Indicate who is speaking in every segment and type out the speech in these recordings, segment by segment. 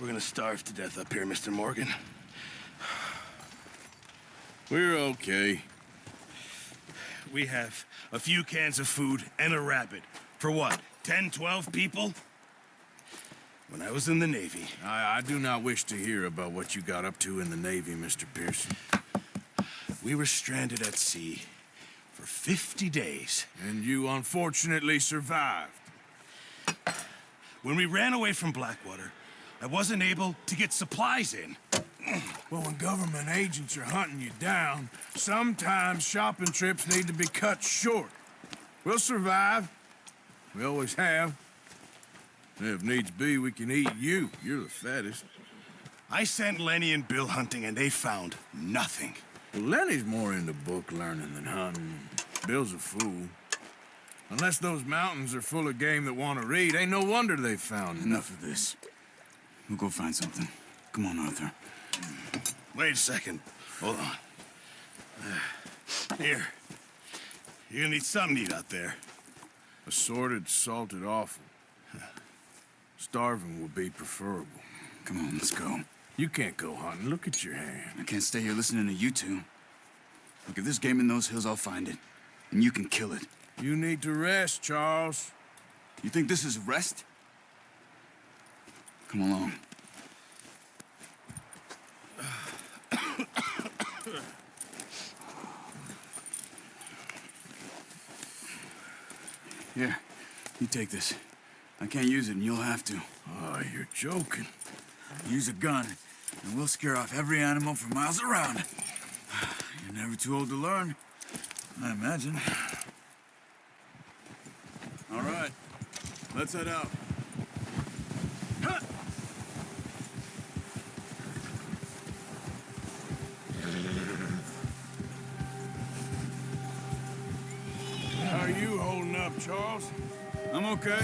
Speaker 1: We're gonna starve to death up here, Mr. Morgan. We're okay. We have a few cans of food and a rabbit. For what, 10, 12 people? When I was in the Navy...
Speaker 2: I do not wish to hear about what you got up to in the Navy, Mr. Pearson.
Speaker 1: We were stranded at sea for 50 days.
Speaker 2: And you unfortunately survived.
Speaker 1: When we ran away from Blackwater, I wasn't able to get supplies in.
Speaker 2: Well, when government agents are hunting you down, sometimes shopping trips need to be cut short. We'll survive. We always have. And if needs be, we can eat you. You're the fattest.
Speaker 1: I sent Lenny and Bill hunting, and they found nothing.
Speaker 2: Well, Lenny's more into book learning than hunting. Bill's a fool. Unless those mountains are full of game that want to read, ain't no wonder they found
Speaker 3: Enough of this. We'll go find something. Come on, Arthur.
Speaker 1: Wait a second. Hold on. Here. You're gonna need something to eat out there.
Speaker 2: Assorted, salted offal. Starving would be preferable.
Speaker 3: Come on, let's go.
Speaker 2: You can't go hunting. Look at your hand.
Speaker 3: I can't stay here listening to you two. Look, if there's game in those hills, I'll find it. And you can kill it.
Speaker 2: You need to rest, Charles.
Speaker 3: You think this is rest? Come along. Here, you take this. I can't use it, and you'll have to.
Speaker 2: Oh, you're joking.
Speaker 3: Use a gun, and we'll scare off every animal for miles around. You're never too old to learn, I imagine. All right, let's head out.
Speaker 2: How are you holding up, Charles?
Speaker 3: I'm okay,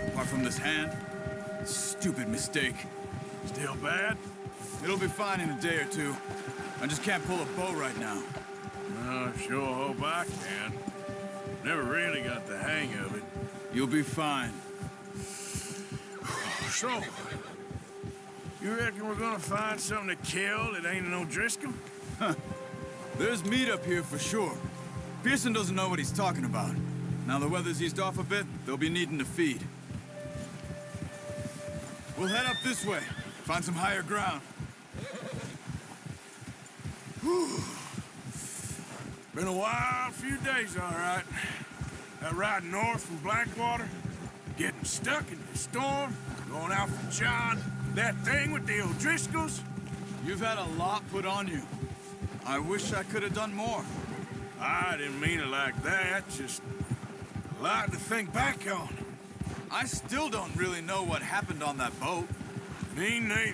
Speaker 3: apart from this hand. Stupid mistake.
Speaker 2: Still bad?
Speaker 3: It'll be fine in a day or two. I just can't pull a bow right now.
Speaker 2: I sure hope I can. Never really got the hang of it.
Speaker 3: You'll be fine.
Speaker 2: So, you reckon we're gonna find something to kill that ain't no Driscoll?
Speaker 3: There's meat up here for sure. Pearson doesn't know what he's talking about. Now the weather's eased off a bit, they'll be needing to feed. We'll head up this way, find some higher ground.
Speaker 2: Whew. Been a wild few days, all right. That ride north from Blackwater, getting stuck in the storm, going out for John, that thing with the O'Driscolls.
Speaker 3: You've had a lot put on you. I wish I could have done more.
Speaker 2: I didn't mean it like that, just a lot to think back on.
Speaker 3: I still don't really know what happened on that boat.
Speaker 2: Me neither.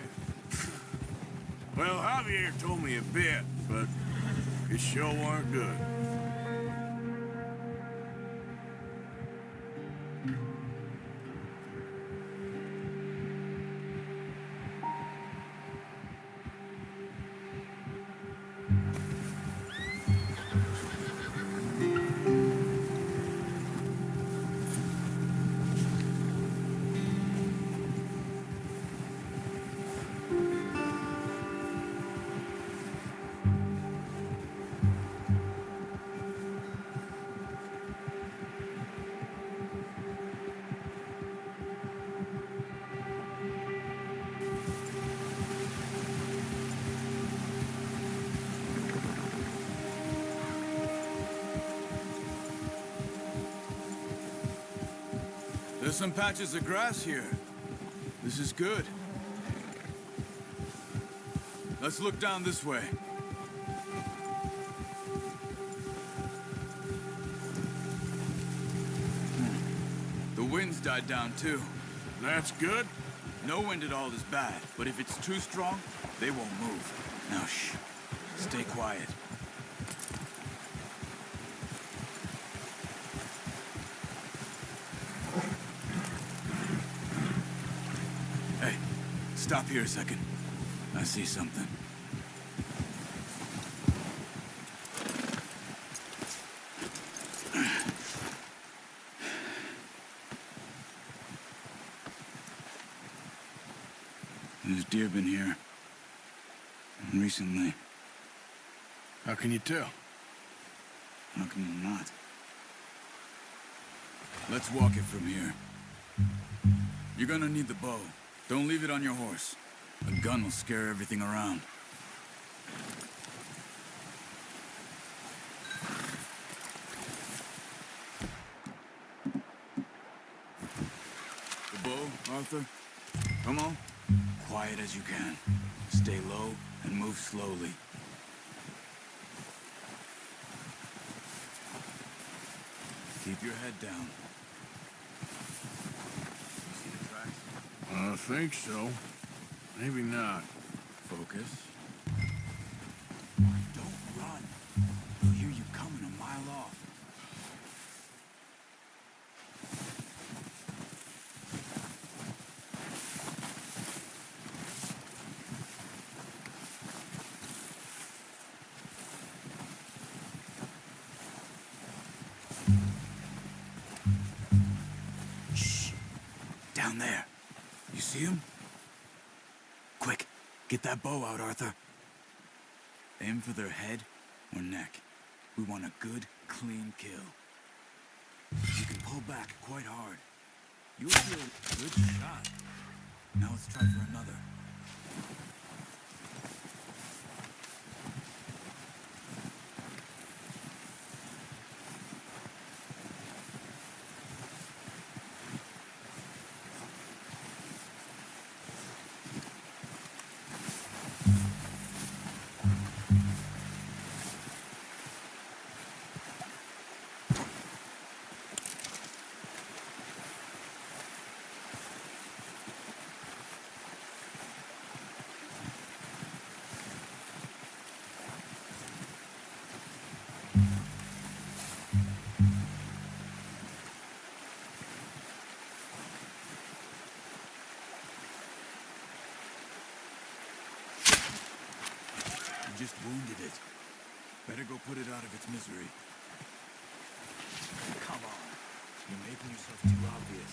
Speaker 2: Well, Javier told me a bit, but it sure weren't good.
Speaker 3: There's some patches of grass here. This is good. Let's look down this way. The wind's died down too.
Speaker 2: That's good.
Speaker 3: No wind at all is bad, but if it's too strong, they won't move. Now shh. Stay quiet. Hey, stop here a second. I see something. There's deer been here. Recently.
Speaker 2: How can you tell?
Speaker 3: How can you not? Let's walk it from here. You're gonna need the bow. Don't leave it on your horse. A gun will scare everything around. The bow, Arthur? Come on. Quiet as you can. Stay low and move slowly. Keep your head down. You see the tracks?
Speaker 2: I think so. Maybe not.
Speaker 3: Focus. Don't run. They'll hear you coming a mile off. Shh. Down there. You see him? Quick, get that bow out, Arthur. Aim for their head or neck. We want a good, clean kill. You can pull back quite hard. You'll feel a good shot. Now let's try for another. You just wounded it. Better go put it out of its misery. Come on. You're making yourself too obvious.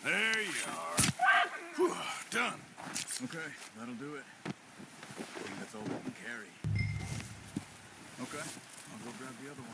Speaker 2: There you are. Whew, done.
Speaker 3: Okay, that'll do it. I think that's all we can carry. Okay, I'll go grab the other one.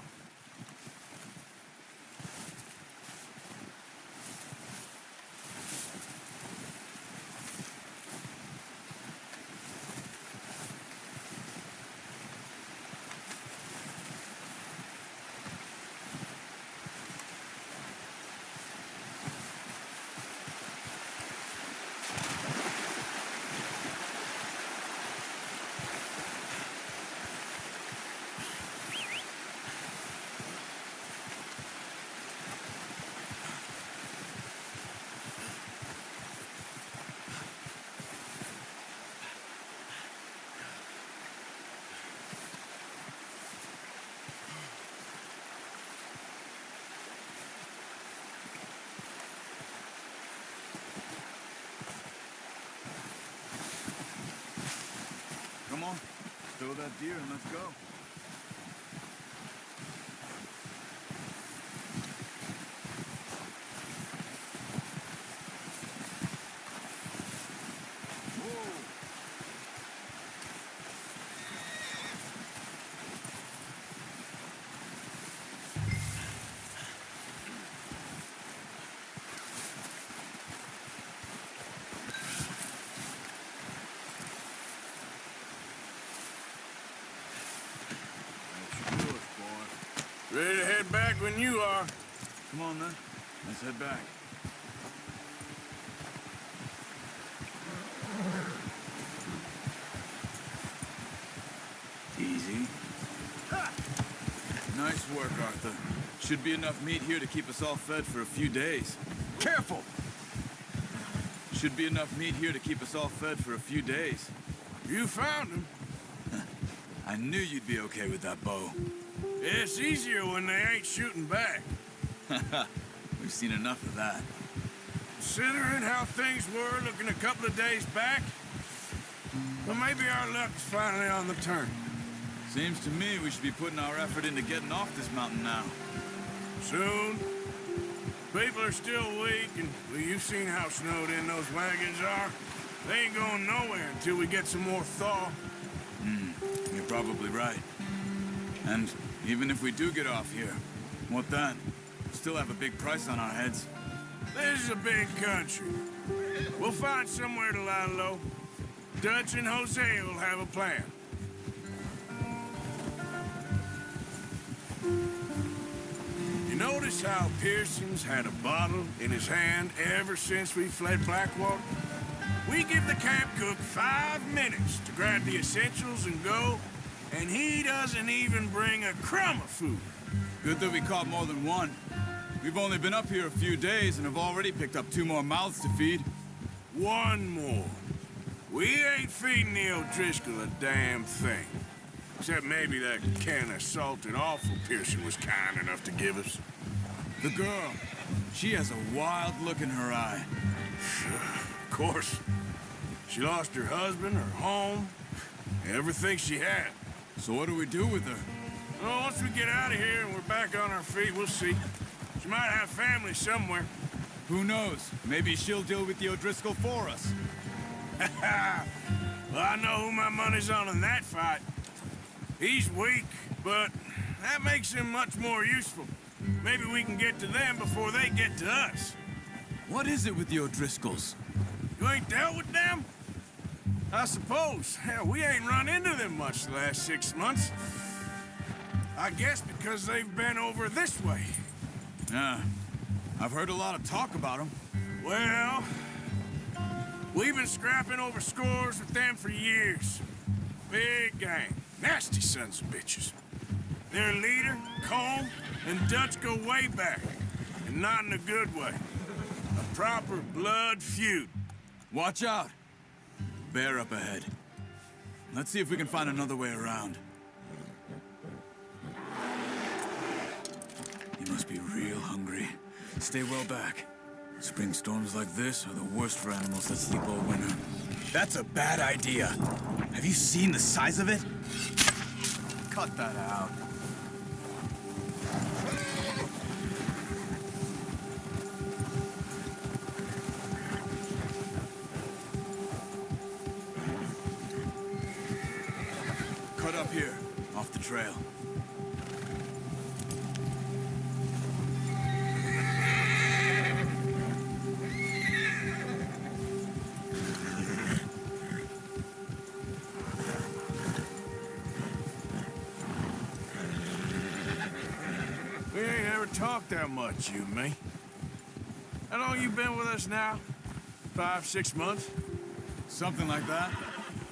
Speaker 3: Come on, throw that deer and let's go.
Speaker 2: That's yours, boy. Ready to head back when you are.
Speaker 3: Come on then, let's head back. Easy. Nice work, Arthur. Should be enough meat here to keep us all fed for a few days. Careful! Should be enough meat here to keep us all fed for a few days.
Speaker 2: You found him.
Speaker 3: I knew you'd be okay with that bow.
Speaker 2: It's easier when they ain't shooting back.
Speaker 3: We've seen enough of that.
Speaker 2: Considering how things were looking a couple of days back, well, maybe our luck's finally on the turn.
Speaker 3: Seems to me we should be putting our effort into getting off this mountain now.
Speaker 2: Soon. People are still weak, and well, you've seen how snowed in those wagons are. They ain't going nowhere until we get some more thaw.
Speaker 3: You're probably right. And even if we do get off here, what then? We'll still have a big price on our heads.
Speaker 2: This is a big country. We'll find somewhere to lie low. Dutch and Jose will have a plan. You notice how Pearson's had a bottle in his hand ever since we fled Blackwater? We give the camp cook 5 minutes to grab the essentials and go, and he doesn't even bring a crumb of food.
Speaker 3: Good that we caught more than one. We've only been up here a few days and have already picked up 2 more mouths to feed.
Speaker 2: One more. We ain't feeding the O'Driscoll a damn thing. Except maybe that can of salted offal Pearson was kind enough to give us.
Speaker 3: The girl, she has a wild look in her eye.
Speaker 2: Of course. She lost her husband, her home, everything she had.
Speaker 3: So what do we do with her?
Speaker 2: Well, once we get out of here and we're back on our feet, we'll see. She might have family somewhere.
Speaker 3: Who knows? Maybe she'll deal with the O'Driscoll for us.
Speaker 2: Well, I know who my money's on in that fight. He's weak, but that makes him much more useful. Maybe we can get to them before they get to us.
Speaker 3: What is it with the O'Driscolls?
Speaker 2: You ain't dealt with them? I suppose. Hell, we ain't run into them much the last 6 months. I guess because they've been over this way.
Speaker 3: Yeah, I've heard a lot of talk about them.
Speaker 2: Well, we've been scrapping over scores with them for years. Big gang. Nasty sons of bitches. Their leader, Cole, and Dutch go way back. And not in a good way. A proper blood feud.
Speaker 3: Watch out. Bear up ahead. Let's see if we can find another way around. You must be real hungry. Stay well back. Spring storms like this are the worst for animals that sleep all winter. That's a bad idea. Have you seen the size of it? Cut that out. Cut up here, off the trail.
Speaker 2: We ain't ever talked that much, you and me. How long you been with us now? 5, 6 months?
Speaker 3: Something like that?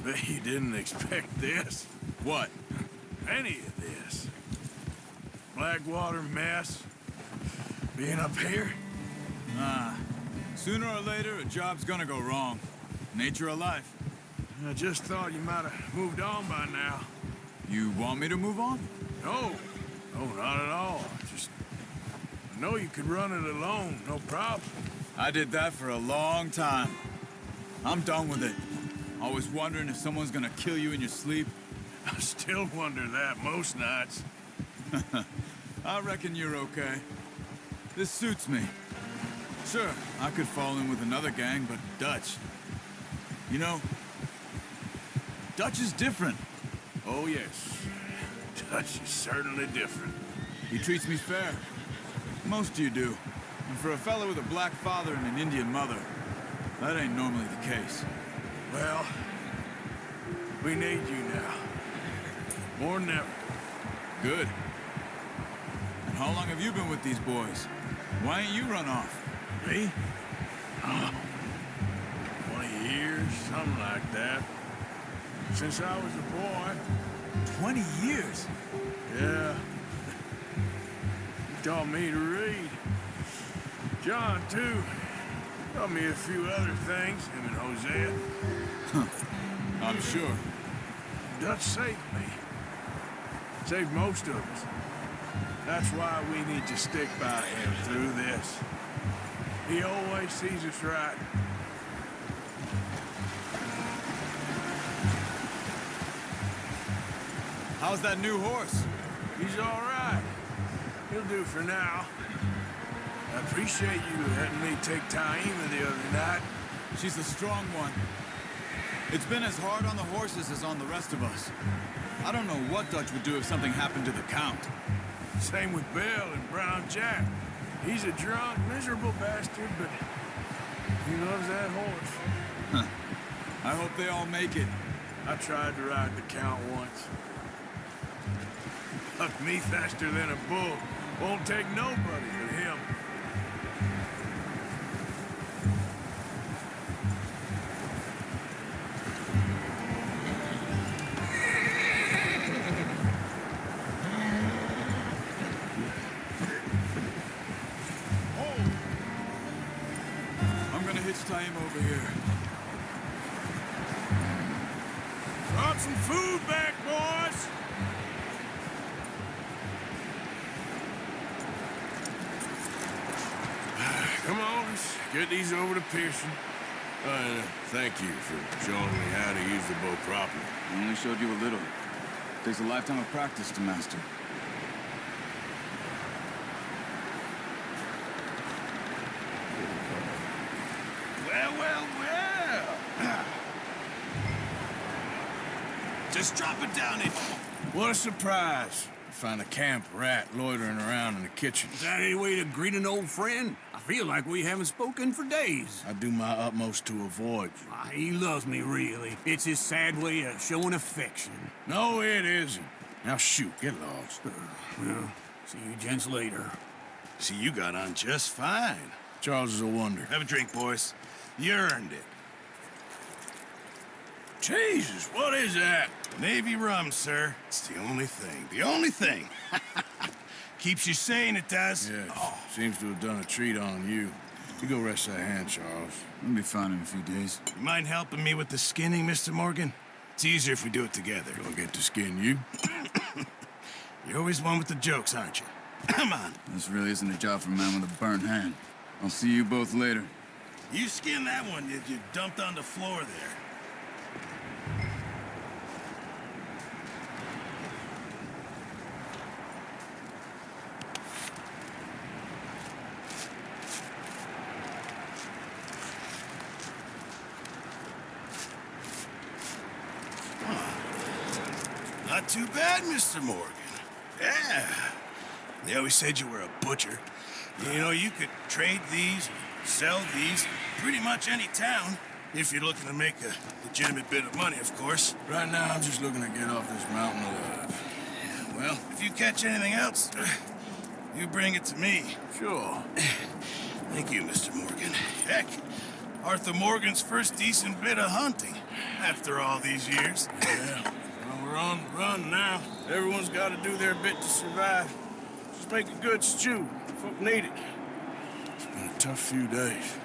Speaker 2: Bet you didn't expect this.
Speaker 3: What?
Speaker 2: Any of this. Blackwater mess. Being up here.
Speaker 3: Sooner or later, a job's gonna go wrong. Nature of life.
Speaker 2: I just thought you might have moved on by now.
Speaker 3: You want me to move on?
Speaker 2: No. No, not at all. I know you could run it alone, no problem.
Speaker 3: I did that for a long time. I'm done with it. Always wondering if someone's gonna kill you in your sleep.
Speaker 2: I still wonder that most nights.
Speaker 3: I reckon you're okay. This suits me. Sure, I could fall in with another gang, but Dutch... You know, Dutch is different.
Speaker 2: Oh, yes. Dutch is certainly different.
Speaker 3: He treats me fair. Most of you do. And for a fellow with a black father and an Indian mother, that ain't normally the case.
Speaker 2: Well, we need you now. More than ever.
Speaker 3: Good. And how long have you been with these boys? Why ain't you run off?
Speaker 2: Me? 20 years, something like that. Since I was a boy.
Speaker 3: 20 years?
Speaker 2: Yeah. He taught me to read. John, too. Taught me a few other things, him and Hosea.
Speaker 3: I'm sure.
Speaker 2: Dutch saved me. Saved most of us. That's why we need to stick by him through this. He always sees us right.
Speaker 3: How's that new horse?
Speaker 2: He's all right. He'll do for now. I appreciate you letting me take Taima the other night.
Speaker 3: She's a strong one. It's been as hard on the horses as on the rest of us. I don't know what Dutch would do if something happened to the Count.
Speaker 2: Same with Bill and Brown Jack. He's a drunk, miserable bastard, but he loves that horse.
Speaker 3: Huh. I hope they all make it.
Speaker 2: I tried to ride the Count once. Hucked me faster than a bull. Won't take nobody but him.
Speaker 3: I'm gonna hitch Taima over here.
Speaker 2: Brought some food back, boys! Come on, let's get these over to Pearson. Thank you for showing me how to use the bow properly.
Speaker 3: I only showed you a little. Takes a lifetime of practice to master.
Speaker 1: Well, well, well. Just drop it down in.
Speaker 2: What a surprise. Find a camp rat loitering around in the kitchen.
Speaker 4: Is that any way to greet an old friend? I feel like we haven't spoken for days.
Speaker 2: I do my utmost to avoid you.
Speaker 4: He loves me, really. It's his sad way of showing affection.
Speaker 2: No, it isn't. Now shoot, get lost.
Speaker 4: Well, see you gents later.
Speaker 1: See, you got on just fine.
Speaker 2: Charles is a wonder.
Speaker 1: Have a drink, boys. You earned it.
Speaker 2: Jesus, what is that?
Speaker 1: Navy rum, sir. It's the only thing. The only thing. Keeps you sane, it does.
Speaker 2: Yes, seems to have done a treat on you. You go rest that hand, Charles.
Speaker 3: I'll be fine in a few days.
Speaker 1: You mind helping me with the skinning, Mr. Morgan? It's easier if we do it together.
Speaker 2: Gonna get to skin you?
Speaker 1: You're always one with the jokes, aren't you? Come on.
Speaker 3: This really isn't a job for a man with a burnt hand. I'll see you both later.
Speaker 1: You skin that one you dumped on the floor there. Not too bad, Mr. Morgan. Yeah. They always said you were a butcher. You know, you could trade these, sell these, pretty much any town, if you're looking to make a legitimate bit of money, of course.
Speaker 2: Right now, I'm just looking to get off this mountain alive.
Speaker 1: Well, if you catch anything else, you bring it to me.
Speaker 2: Sure.
Speaker 1: Thank you, Mr. Morgan. Heck, Arthur Morgan's first decent bit of hunting, after all these years.
Speaker 2: Yeah. Well, we're on the run now. Everyone's got to do their bit to survive. Just make a good stew. Folk need it. It's been a tough few days.